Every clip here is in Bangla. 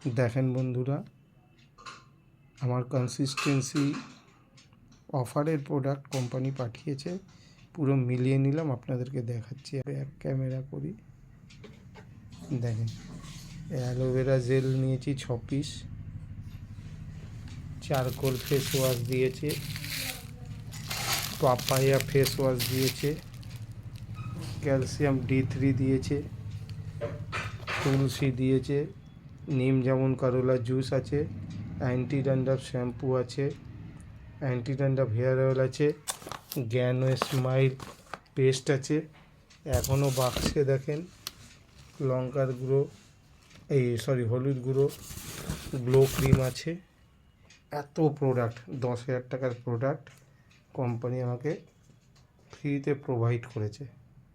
দেখেন বন্ধুরা, আমার কনসিস্টেন্সি অফারের প্রোডাক্ট কোম্পানি পাঠিয়েছে, পুরো মিলিয়ে নিলাম, আপনাদেরকে দেখাচ্ছি। ব্যাক ক্যামেরা করি, দেখেন অ্যালোভেরা জেল নিয়েছি 6 পিস, চারকোল ফেস ওয়াশ দিয়েছে, পাপায়া ফেস ওয়াশ দিয়েছে, ক্যালসিয়াম D3 দিয়েছে, তুলসী দিয়েছে, নিম জামুন করলা জুস আছে, অ্যান্টি ড্যান্ড্রফ শ্যাম্পু আছে, অ্যান্টি ড্যান্ড্রফ হেয়ার অয়েল আছে, জ্ঞান স্মাইল পেস্ট আছে। এখনও বাক্সে দেখেন লঙ্কার গুঁড়ো, হলুদ গুঁড়ো, গ্লো ক্রিম আছে। এত প্রোডাক্ট, 10,000 টাকার প্রোডাক্ট কোম্পানি আমাকে ফ্রিতে প্রোভাইড করেছে।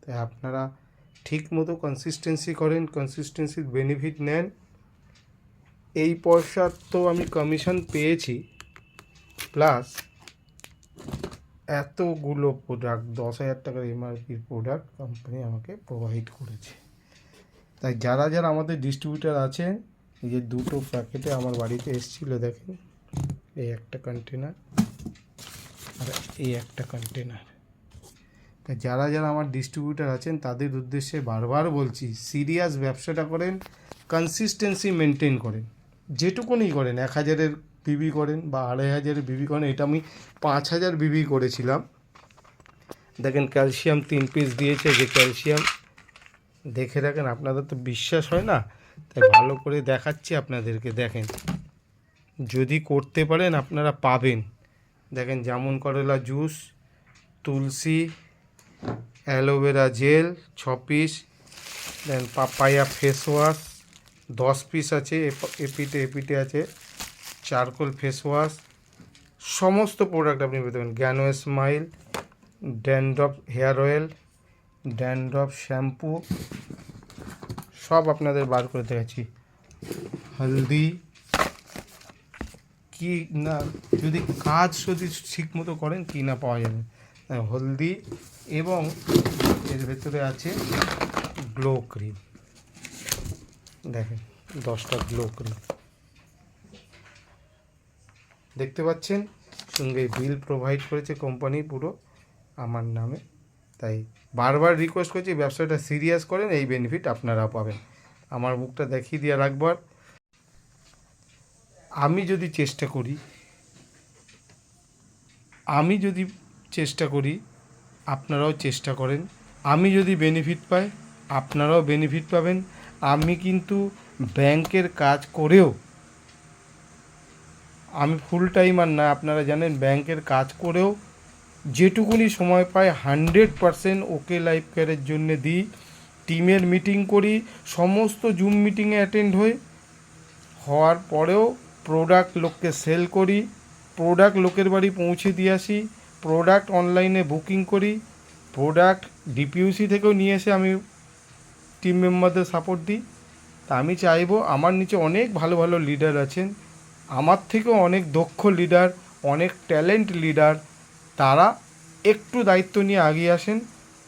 তাই আপনারা ঠিক মতো কনসিস্টেন্সি করেন, কনসিস্টেন্সির বেনিফিট নেন। এই পয়সার তো আমি কমিশন পেয়েছি, প্লাস এতগুলো প্রোডাক্ট, 10,000 টাকার এমআরপির প্রোডাক্ট কোম্পানি আমাকে প্রোভাইড করেছে। তাই যারা যারা আমাদের ডিস্ট্রিবিউটার আছে, এই যে 2টো প্যাকেটে আমার বাড়িতে এসেছিলো, দেখেন এই একটা কন্টেনার আর এই একটা কন্টেনার। তাই যারা যারা আমার ডিস্ট্রিবিউটার আছেন তাদের উদ্দেশ্যে বারবার বলছি, সিরিয়াস ব্যবসাটা করেন, কনসিস্টেন্সি মেনটেন করেন। যেটুকুনি করেন, 1000-এর বিবি করেন বা 2500-এর বিবি করেন। এটা আমি 5000 বিবি করেছিলাম। দেখেন ক্যালসিয়াম 3 পিস দিয়েছে, যে ক্যালসিয়াম দেখে রাখেন, আপনাদের তো বিশ্বাস হয় না, তাই ভালো করে দেখাচ্ছি আপনাদেরকে। দেখেন, যদি করতে পারেন আপনারা পাবেন। দেখেন জামুন করলা জুস, তুলসী, aloe vera gel 6 piece, then papaya face wash 10 piece আছে, এপিটে আছে, চারকোল ফেস ওয়াশ, সমস্ত প্রোডাক্ট আপনি পেতে পারেন। জ্ঞান smile, dandruff hair oil, dandruff shampoo, সব আপনাদের বার করে দেখাচ্ছি। হলদি কি না, যদি কাজ যদি ঠিক মতো করেন কি না পাওয়া যাবে। হলদি এবং এর ভেতরে আছে গ্লো ক্রিম, দেখেন 10টা গ্লো ক্রিম দেখতে পাচ্ছেন। সঙ্গে বিল প্রোভাইড করেছে কোম্পানি পুরো আমার নামে। তাই বারবার রিকোয়েস্ট করছি, ব্যবসাটা সিরিয়াস করেন, এই বেনিফিট আপনারা পাবেন। আমার মুখটা দেখিয়ে দিয়ে রাখবার, আমি যদি চেষ্টা করি আপনারাও চেষ্টা করেন। আমি যদি বেনিফিট পাই আপনারাও বেনিফিট পাবেন। আমি কিন্তু ব্যাংকের কাজ করেও, আমি ফুল টাইমার না, আপনারা জানেন, ব্যাংকের কাজ করেও যেটুকুনি সময় পাই 100% ওকে লাইফ কেয়ারের জন্য দিই। টিমের মিটিং করি, সমস্ত জুম মিটিংয়ে অ্যাটেন্ড হওয়ার পরেও প্রোডাক্ট লোককে সেল করি, প্রোডাক্ট লোকের বাড়ি পৌঁছে দিয়ে আসি, প্রোডাক্ট অনলাইনে বুকিং করি, প্রোডাক্ট ডিপিউসি থেকেও নিয়ে এসে আমি টিম মেম্বারদের সাপোর্ট দিই। তা আমি চাইবো, আমার নিচে অনেক ভালো ভালো লিডার আছেন, আমার থেকেও অনেক দক্ষ লিডার, অনেক ট্যালেন্ট লিডার, তারা একটু দায়িত্ব নিয়ে এগিয়ে আসেন,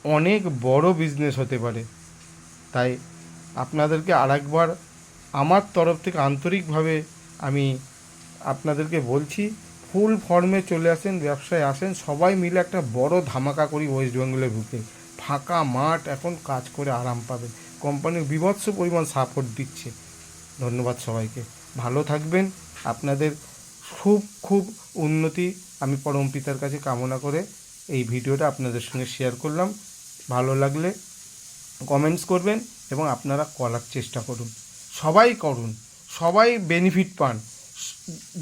অনেক বড় বিজনেস হতে পারে। তাই আপনাদেরকে আরেকবার আমার তরফ থেকে আন্তরিকভাবে আমি আপনাদেরকে বলছি, ফুল ফর্মে চলে আসেন, ব্যবসায় আসেন, সবাই মিলে একটা বড় ধামাকা করি ওয়েস্ট বেঙ্গলের বুকে। ফাঁকা মাঠ, এখন কাজ করে আরাম পাবেন। কোম্পানির বীভৎস পরিমাণ সাপোর্ট দিচ্ছে। ধন্যবাদ সবাইকে, ভালো থাকবেন। আপনাদের খুব খুব উন্নতি আমি পরম পিতার কাছে কামনা করে এই ভিডিওটা আপনাদের সঙ্গে শেয়ার করলাম। ভালো লাগলে কমেন্টস করবেন এবং আপনারা করার চেষ্টা করুন, সবাই করুন, সবাই বেনিফিট পান।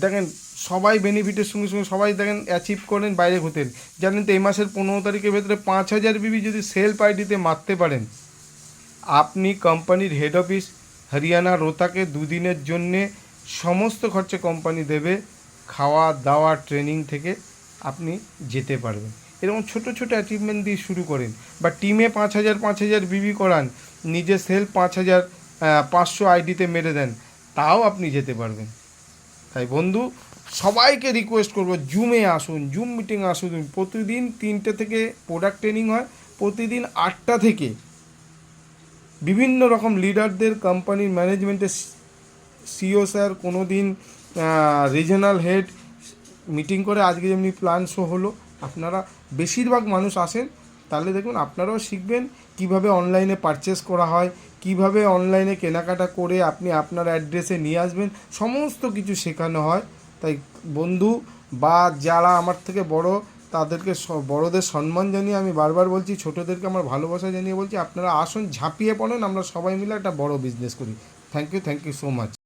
দেখেন, সবাই বেনিফিটের সঙ্গে সঙ্গে সবাই দেখেন অ্যাচিভ করেন, বাইরে ঘুরতেন। জানেন তো, এই মাসের 15 তারিখের ভেতরে 5000 বিবি যদি সেলফ আইডিতে মারতে পারেন, আপনি কোম্পানির হেড অফিস হরিয়ানা রোতাকে 2 দিনের জন্যে সমস্ত খরচা কোম্পানি দেবে, খাওয়া দাওয়া ট্রেনিং থেকে আপনি যেতে পারবেন। এরকম ছোটো ছোটো অ্যাচিভমেন্ট দিয়ে শুরু করেন, বা টিমে 5000 বিবি করান, নিজে সেলফ 500 আইডিতে মেরে দেন, তাও আপনি যেতে পারবেন। তাই বন্ধু, সবাইকে রিকোয়েস্ট করবো, জুমে আসুন, জুম মিটিং আসুন। প্রতিদিন 3টে থেকে প্রোডাক্ট ট্রেনিং হয়, প্রতিদিন 8টা থেকে বিভিন্ন রকম লিডারদের, কোম্পানির ম্যানেজমেন্টের সিও স্যার, কোনো দিন রিজনাল হেড মিটিং করে, আজকে যেমনি প্ল্যান শো হলো, আপনারা বেশিরভাগ মানুষ আসেন, তাহলে দেখুন আপনারাও শিখবেন কিভাবে অনলাইনে পারচেস করা হয়, কিভাবে অনলাইনে কেনাকাটা করে আপনি আপনার অ্যাড্রেসে নিয়ে আসবেন, সমস্ত কিছু শেখানো হয়। তাই বন্ধু বা যারা আমার থেকে বড়, তাদেরকে বড়দের সম্মান জানিয়ে আমি বারবার বলছি, ছোটোদেরকে আমার ভালোবাসা জানিয়ে বলছি, আপনারা আসুন, ঝাঁপিয়ে পড়েন, আমরা সবাই মিলে একটা বড় বিজনেস করি। Thank you so much.